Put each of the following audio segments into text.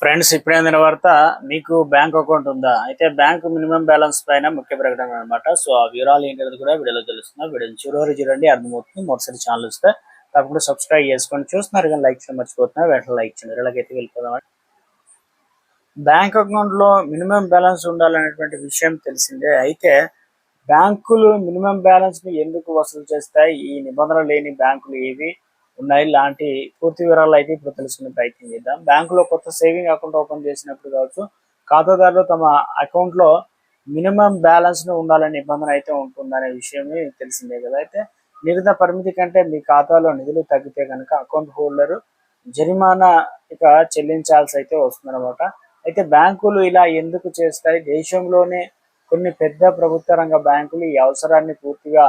Friends, ఇప్పుడే అందిన వార్త. మీకు బ్యాంక్ అకౌంట్ ఉందా? అయితే బ్యాంక్ మినిమం బ్యాలెన్స్ పైన ముఖ్య ప్రకటన అనమాట. సో ఆ వివరాలు ఏంటనేది కూడా వీడియోలో తెలుస్తుంది. వీడియోని చివరి చూడండి, అర్థమవుతుంది. మొదటిసారి ఛానల్ వస్తే తప్పకుండా సబ్స్క్రైబ్ చేసుకొని చూస్తున్నారు కానీ లైక్ చేయడం మర్చిపోతున్నారు. వెంటనే లైక్ చేయండి. ఇలాగైతే వెళ్ళిపోదాం. బ్యాంక్ అకౌంట్ లో మినిమం బ్యాలెన్స్ ఉండాలనేటువంటి విషయం తెలిసిందే. అయితే బ్యాంకులు మినిమం బ్యాలెన్స్ ని ఎందుకు వసూలు చేస్తాయి, ఈ నిబంధన లేని బ్యాంకులు ఏవి ఉన్నాయి, లాంటి పూర్తి వివరాలు అయితే ఇప్పుడు తెలుసుకునే ప్రయత్నం చేద్దాం. బ్యాంకులో కొత్త సేవింగ్ అకౌంట్ ఓపెన్ చేసినప్పుడు కావచ్చు, ఖాతాదారులు తమ అకౌంట్ లో మినిమం బ్యాలెన్స్ ను ఉండాలనే నిబంధన అయితే ఉంటుందనే విషయమే తెలిసిందే కదా. అయితే నిర్ణీత పరిమితి కంటే మీ ఖాతాలో నిధులు తగ్గితే కనుక అకౌంట్ హోల్డర్ జరిమానా ఇక చెల్లించాల్సి అయితే వస్తుందన్నమాట. అయితే బ్యాంకులు ఇలా ఎందుకు చేస్తాయి? దేశంలోనే కొన్ని పెద్ద ప్రభుత్వ రంగ బ్యాంకులు ఈ అవసరాన్ని పూర్తిగా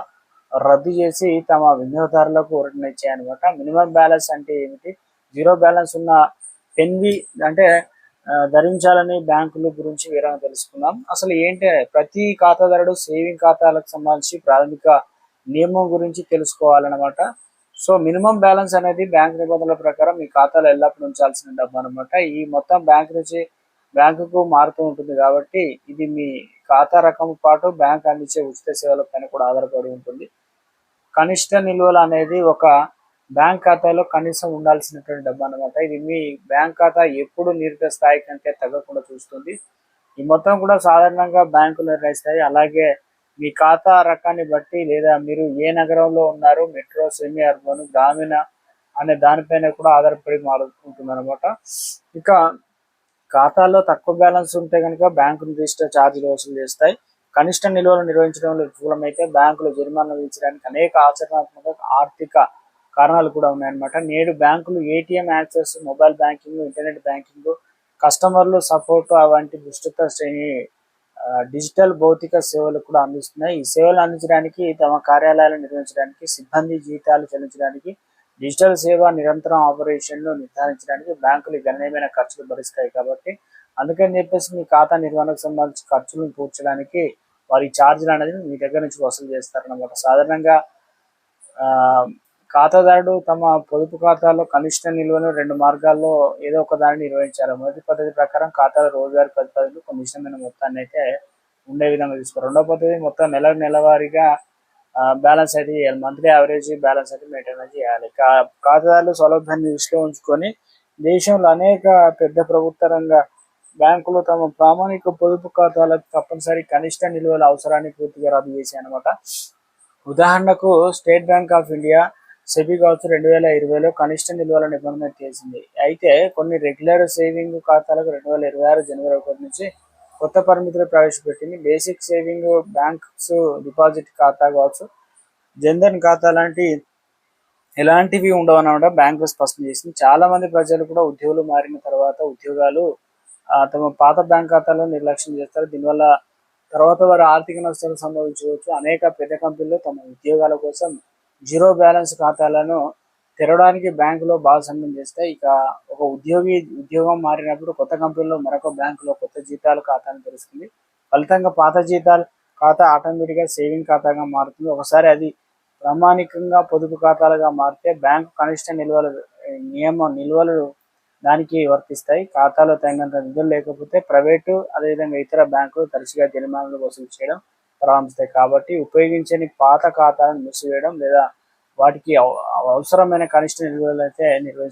రద్దు చేసి తమ వినియోగదారులకు ఊరటనిచ్చాయన్నమాట. మినిమం బ్యాలెన్స్ అంటే ఏమిటి? జీరో బ్యాలెన్స్ ఉన్న పెన్వి అంటే ధరించాలని బ్యాంకుల గురించి వివరంగా తెలుసుకుందాం. అసలు ఏంటి, ప్రతి ఖాతాదారుడు సేవింగ్ ఖాతాలకు సంబంధించి ప్రాథమిక నియమం గురించి తెలుసుకోవాలన్నమాట. సో మినిమం బ్యాలెన్స్ అనేది బ్యాంక్ నిబంధనల ప్రకారం మీ ఖాతాలో ఎల్లప్పుడూ ఉంచాల్సిన డబ్బు అనమాట. ఈ మొత్తం బ్యాంక్ నుంచి బ్యాంకుకు మారుతూ ఉంటుంది కాబట్టి ఇది మీ ఖాతా రకం పాటు బ్యాంక్ అందించే ఉచిత సేవల పైన కూడా ఆధారపడి ఉంటుంది. కనిష్ట నిల్వలు అనేది ఒక బ్యాంక్ ఖాతాలో కనీసం ఉండాల్సినటువంటి డబ్బు అనమాట. ఇది మీ బ్యాంక్ ఖాతా ఎప్పుడు నిర్ణీత స్థాయి కంటే తగ్గకుండా చూస్తుంది. ఈ మొత్తం కూడా సాధారణంగా బ్యాంకులు నిర్ణయిస్తాయి. అలాగే మీ ఖాతా రకాన్ని బట్టి లేదా మీరు ఏ నగరంలో ఉన్నారు, మెట్రో, సెమీ అర్బన్, గ్రామీణ అనే దానిపైన కూడా ఆధారపడి మారుతుంటుంది అనమాట. ఇక ఖాతాలో తక్కువ బ్యాలెన్స్ ఉంటే కనుక బ్యాంకు నిర్దిష్ట ఛార్జీలు వసూలు చేస్తాయి. కనిష్ట నిల్వలు నిర్వహించడంలో విఫలమైతే బ్యాంకులు జరిమానా విధించడానికి అనేక ఆచరణాత్మక ఆర్థిక కారణాలు కూడా ఉన్నాయన్నమాట. నేడు బ్యాంకులు ATM access, mobile banking, internet banking, కస్టమర్లు సపోర్ట్ వంటి విస్తృత శ్రేణి డిజిటల్ భౌతిక సేవలు కూడా అందిస్తున్నాయి. ఈ సేవలు అందించడానికి, తమ కార్యాలయాలను నిర్వహించడానికి, సిబ్బంది జీతాలు చెల్లించడానికి, డిజిటల్ సేవ నిరంతరం ఆపరేషన్లు నిర్ధారించడానికి బ్యాంకులు గణనీయమైన ఖర్చులు భరిస్తాయి. కాబట్టి అందుకని చెప్పేసి మీ ఖాతా నిర్వహణకు సంబంధించి ఖర్చులను పూడ్చడానికి వారి ఛార్జీలు అనేది మీ దగ్గర నుంచి వసూలు చేస్తారన్నమాట. సాధారణంగా ఖాతాదారుడు తమ పొదుపు ఖాతాలో కనిష్ట నిల్వను రెండు మార్గాల్లో ఏదో ఒక దాన్ని నిర్వహించాలి. మొదటి పద్ధతి ప్రకారం ఖాతాలో రోజువారీ ప్రతిపాదనలు కొన్ని ఇష్టమైన మొత్తాన్ని అయితే ఉండే విధంగా తీసుకోవాలి. రెండో పద్ధతి మొత్తం నెలవారీగా బ్యాలెన్స్ అయితే చేయాలి. మంత్లీ యావరేజ్ బ్యాలెన్స్ అయితే మెయింటైన్ చేయాలి. ఖాతాదారులు సౌలభ్యాన్ని దృష్టిలో ఉంచుకొని దేశంలో అనేక పెద్ద ప్రభుత్వ రంగ బ్యాంకులు తమ ప్రామాణిక పొదుపు ఖాతాలకు తప్పనిసరి కనిష్ట నిల్వల అవసరాన్ని పూర్తిగా రద్దు చేశాయి అనమాట. ఉదాహరణకు state bank of India SEBI కావచ్చు 2020లో కనిష్ట నిల్వల నిబంధన చేసింది. అయితే కొన్ని రెగ్యులర్ సేవింగ్ ఖాతాలకు 2026 జనవరి 1 నుంచి కొత్త పరిమితులు ప్రవేశపెట్టింది. బేసిక్ సేవింగ్ బ్యాంక్స్ డిపాజిట్ ఖాతా కావచ్చు, జన్ధన్ ఖాతా లాంటి ఎలాంటివి ఉండవన్నమాట బ్యాంకులు స్పష్టం చేసింది. చాలా మంది ప్రజలు కూడా ఉద్యోగులు మారిన తర్వాత ఉద్యోగాలు తమ పాత బ్యాంక్ ఖాతాలో నిర్లక్ష్యం చేస్తారు. దీనివల్ల తర్వాత వారు ఆర్థిక నష్టాలు సంభవించవచ్చు. అనేక పెద్ద కంపెనీలు తమ ఉద్యోగాల కోసం జీరో బ్యాలెన్స్ ఖాతాలను తెరవడానికి బ్యాంకులో భాగస్వామ్యం చేస్తాయి. ఇక ఒక ఉద్యోగం మారినప్పుడు కొత్త కంపెనీలో మరొక బ్యాంకులో కొత్త జీతాల ఖాతాను తెరుస్తుంది. ఫలితంగా పాత జీతాల ఖాతా ఆటోమేటిక్గా సేవింగ్ ఖాతాగా మారుతుంది. ఒకసారి అది ప్రామాణికంగా పొదుపు ఖాతాలుగా మారితే బ్యాంకు కనిష్ట నిల్వలు దానికి వర్తిస్తాయి. ఖాతాలో తగినంత నిధులు లేకపోతే ప్రైవేటు అదేవిధంగా ఇతర బ్యాంకులు తరచుగా జరిమానాలు వసూలు చేయడం ప్రారంభిస్తాయి. కాబట్టి ఉపయోగించని పాత ఖాతాలను మూసివేయడం లేదా వాటికి అవసరమైన కనిష్ట నిల్వలు అయితే నిర్వహిస్తారు.